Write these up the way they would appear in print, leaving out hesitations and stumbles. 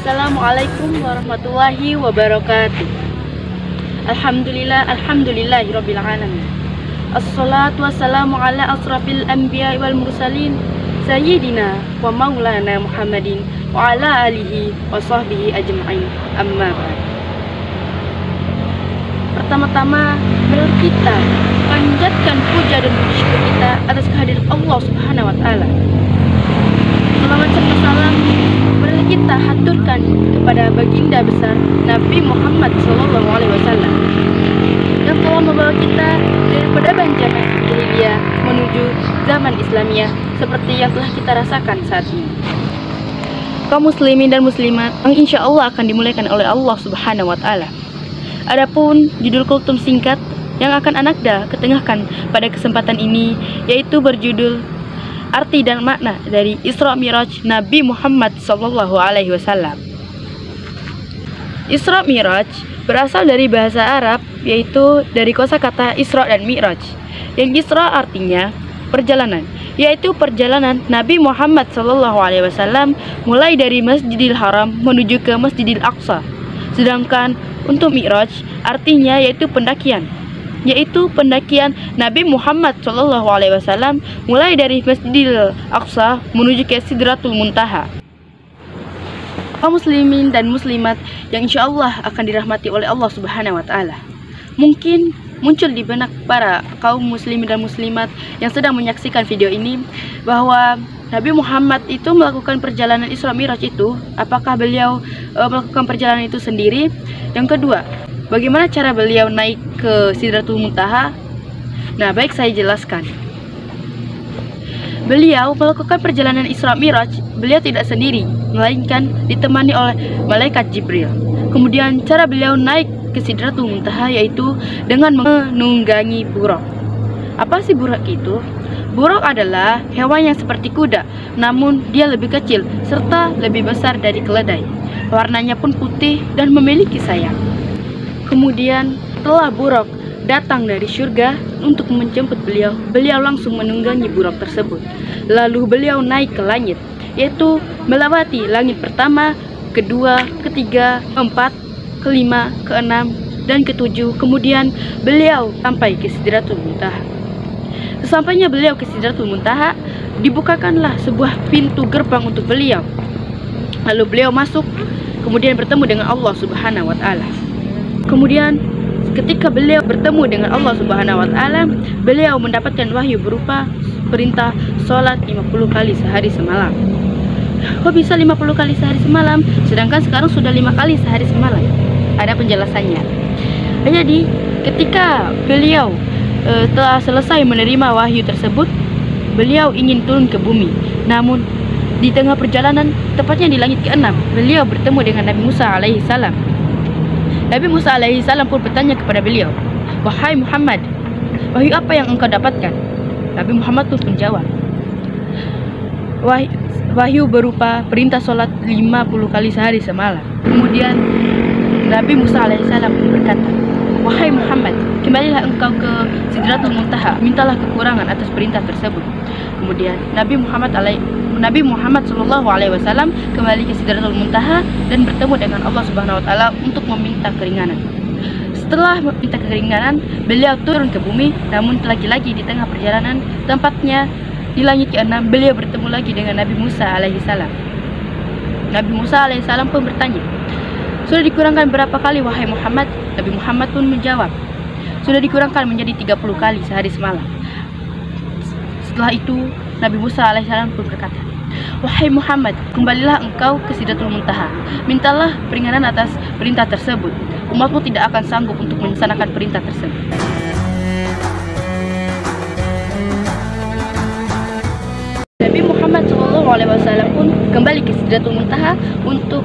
Assalamualaikum warahmatullahi wabarakatuh. Alhamdulillahirabbil alamin. Assalatu wassalamu ala asrafil anbiya wal mursalin sayyidina wa maulana Muhammadin wa ala alihi wa sahbihi ajma'in. Amma ba'd. Pertama-tama, mari kita panjatkan puja dan puji syukur kita atas kehadiran Allah Subhanahu wa taala. Salawat serta salam mari kita haturkan kepada baginda besar Nabi Muhammad SAW yang telah membawa kita dari peradaban zaman jahiliyah menuju zaman Islamiyah seperti yang telah kita rasakan saat ini. Kaum muslimin dan muslimat yang insya Allah akan dimuliakan oleh Allah Subhanahu wa taala. Adapun judul kultum singkat yang akan Anakda ketengahkan pada kesempatan ini yaitu berjudul Arti dan makna dari Isra Mi'raj Nabi Muhammad SAW. Isra Mi'raj berasal dari bahasa Arab, yaitu dari kosakata Isra dan Mi'raj. Yang Isra artinya perjalanan, yaitu perjalanan Nabi Muhammad SAW mulai dari Masjidil Haram menuju ke Masjidil Aqsa. Sedangkan untuk Mi'raj artinya yaitu pendakian, Nabi Muhammad SAW mulai dari Masjidil Aqsa menuju ke Sidratul Muntaha. Kaum muslimin dan muslimat yang insya Allah akan dirahmati oleh Allah Subhanahu wa taala. Mungkin muncul di benak para kaum muslimin dan muslimat yang sedang menyaksikan video ini bahwa Nabi Muhammad itu melakukan perjalanan Isra Mi'raj itu, apakah beliau melakukan perjalanan itu sendiri? Yang kedua, bagaimana cara beliau naik ke Sidratul Muntaha? Nah, baik saya jelaskan. Beliau melakukan perjalanan Isra Mi'raj, beliau tidak sendiri, melainkan ditemani oleh malaikat Jibril. Kemudian cara beliau naik ke Sidratul Muntaha yaitu dengan menunggangi buraq. Apa sih buraq itu? Buraq adalah hewan yang seperti kuda, namun dia lebih kecil serta lebih besar dari keledai. Warnanya pun putih dan memiliki sayap. Kemudian setelah buraq datang dari surga untuk menjemput beliau, beliau langsung menunggangi buraq tersebut. Lalu beliau naik ke langit, yaitu melewati langit pertama, kedua, ketiga, keempat, kelima, keenam, dan ketujuh. Kemudian beliau sampai ke Sidratul Muntaha. Sesampainya beliau ke Sidratul Muntaha, dibukakanlah sebuah pintu gerbang untuk beliau. Lalu beliau masuk, kemudian bertemu dengan Allah Subhanahu wa taala. Kemudian ketika beliau bertemu dengan Allah Subhanahu wa taala, beliau mendapatkan wahyu berupa perintah sholat 50 kali sehari semalam. Kok bisa 50 kali sehari semalam, sedangkan sekarang sudah 5 kali sehari semalam? Ada penjelasannya. Jadi ketika beliau telah selesai menerima wahyu tersebut, beliau ingin turun ke bumi. Namun di tengah perjalanan, tepatnya di langit ke-6, beliau bertemu dengan Nabi Musa alaihi salam. Nabi Musa alaihi salam pun bertanya kepada beliau, "Wahai Muhammad, wahyu apa yang engkau dapatkan?" Nabi Muhammad pun menjawab, "Wahyu berupa perintah sholat 50 kali sehari semalam." Kemudian Nabi Musa alaihi salam berkata, "Wahai Muhammad, kembalilah engkau ke Sidratul Muntaha, mintalah kekurangan atas perintah tersebut." Kemudian Nabi Muhammad SAW kembali ke Sidratul Muntaha dan bertemu dengan Allah Subhanahu wa taala untuk meminta keringanan. Setelah meminta keringanan, beliau turun ke bumi, namun lagi-lagi di tengah perjalanan, tempatnya di langit ke-6, beliau bertemu lagi dengan Nabi Musa alaihi salam. Nabi Musa alaihi salam pun bertanya, "Sudah dikurangkan berapa kali wahai Muhammad?" Nabi Muhammad pun menjawab, "Sudah dikurangkan menjadi 30 kali sehari semalam." Setelah itu Nabi Musa alaihissalam pun berkata, "Wahai Muhammad, kembalilah engkau ke Sidratul Muntaha, mintalah keringanan atas perintah tersebut. Umatmu tidak akan sanggup untuk melaksanakan perintah tersebut." Nabi Muhammad SAW pun kembali ke Sidratul Muntaha untuk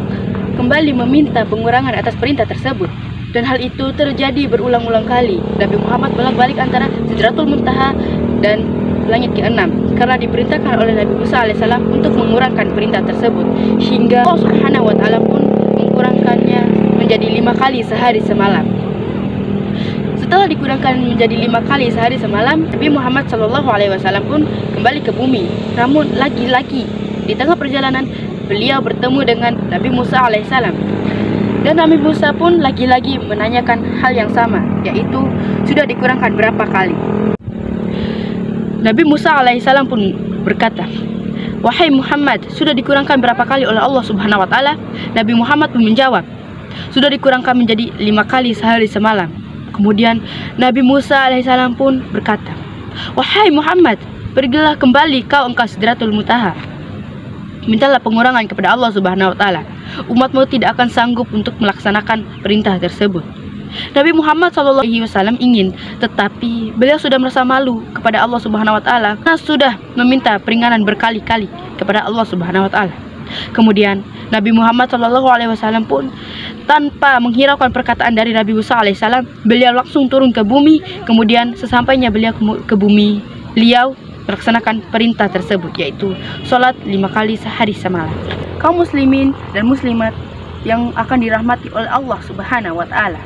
kembali meminta pengurangan atas perintah tersebut. Dan hal itu terjadi berulang-ulang kali. Nabi Muhammad bolak-balik antara Sidratul Muntaha dan langit ke-6 karena diperintahkan oleh Nabi Musa alaihissalam untuk mengurangkan perintah tersebut, hingga Allah Subhanahu wa taala pun mengurangkannya menjadi 5 kali sehari semalam. Setelah dikurangkan menjadi 5 kali sehari semalam, Nabi Muhammad SAW pun kembali ke bumi. Namun lagi-lagi di tengah perjalanan beliau bertemu dengan Nabi Musa alaihissalam. Dan Nabi Musa pun lagi-lagi menanyakan hal yang sama, yaitu sudah dikurangkan berapa kali. Nabi Musa alaihissalam pun berkata, "Wahai Muhammad, sudah dikurangkan berapa kali oleh Allah Subhanahu wa taala?" Nabi Muhammad pun menjawab, "Sudah dikurangkan menjadi 5 kali sehari semalam." Kemudian Nabi Musa alaihissalam pun berkata, "Wahai Muhammad, pergilah kembali engkau Sidratul Muntaha. Mintalah pengurangan kepada Allah Subhanahu wa taala. Umatmu tidak akan sanggup untuk melaksanakan perintah tersebut." Nabi Muhammad SAW ingin, tetapi beliau sudah merasa malu kepada Allah Subhanahu wa taala karena sudah meminta peringanan berkali-kali kepada Allah Subhanahu wa taala. Kemudian Nabi Muhammad SAW pun tanpa menghiraukan perkataan dari Nabi Musa alaihissalam, beliau langsung turun ke bumi. Kemudian sesampainya beliau ke bumi, beliau melaksanakan perintah tersebut, yaitu sholat 5 kali sehari semalam. Kaum muslimin dan muslimat yang akan dirahmati oleh Allah Subhanahu wa taala,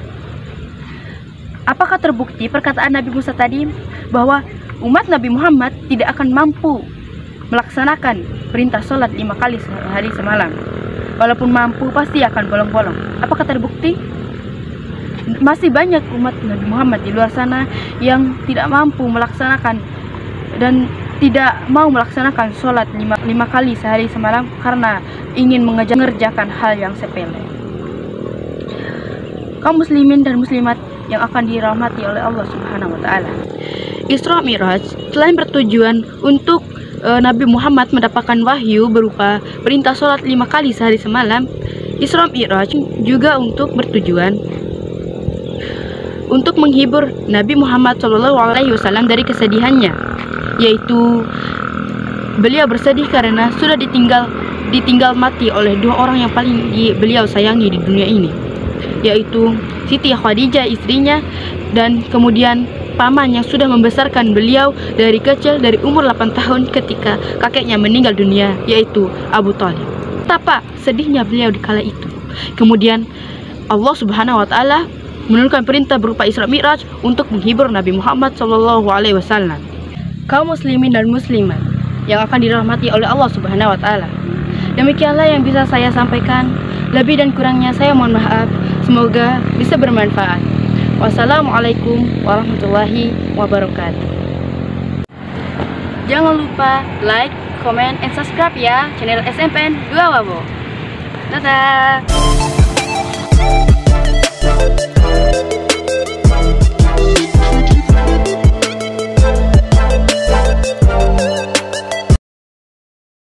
apakah terbukti perkataan Nabi Musa tadi bahwa umat Nabi Muhammad tidak akan mampu melaksanakan perintah sholat 5 kali sehari semalam? Walaupun mampu, pasti akan bolong-bolong. Apakah terbukti? Masih banyak umat Nabi Muhammad di luar sana yang tidak mampu melaksanakan dan tidak mau melaksanakan sholat 5 kali sehari semalam karena ingin mengerjakan hal yang sepele. Kaum muslimin dan muslimat yang akan dirahmati oleh Allah Subhanahu wa taala, Isra Mi'raj selain bertujuan untuk Nabi Muhammad mendapatkan wahyu berupa perintah sholat 5 kali sehari semalam, Isra Mi'raj juga untuk bertujuan untuk menghibur Nabi Muhammad SAW dari kesedihannya, yaitu beliau bersedih karena sudah ditinggal mati oleh 2 orang yang paling beliau sayangi di dunia ini, yaitu Siti Khadijah istrinya, dan kemudian paman yang sudah membesarkan beliau dari kecil, dari umur 8 tahun ketika kakeknya meninggal dunia, yaitu Abu Thalib. Betapa sedihnya beliau di kala itu. Kemudian Allah Subhanahu wa taala menurunkan perintah berupa Isra Mi'raj untuk menghibur Nabi Muhammad SAW. Kaum muslimin dan muslimat yang akan dirahmati oleh Allah Subhanahu wa taala, demikianlah yang bisa saya sampaikan. Lebih dan kurangnya saya mohon maaf. Semoga bisa bermanfaat. Wassalamualaikum warahmatullahi wabarakatuh. Jangan lupa like, comment, and subscribe ya channel SMPN 2 Wabo. Dadah.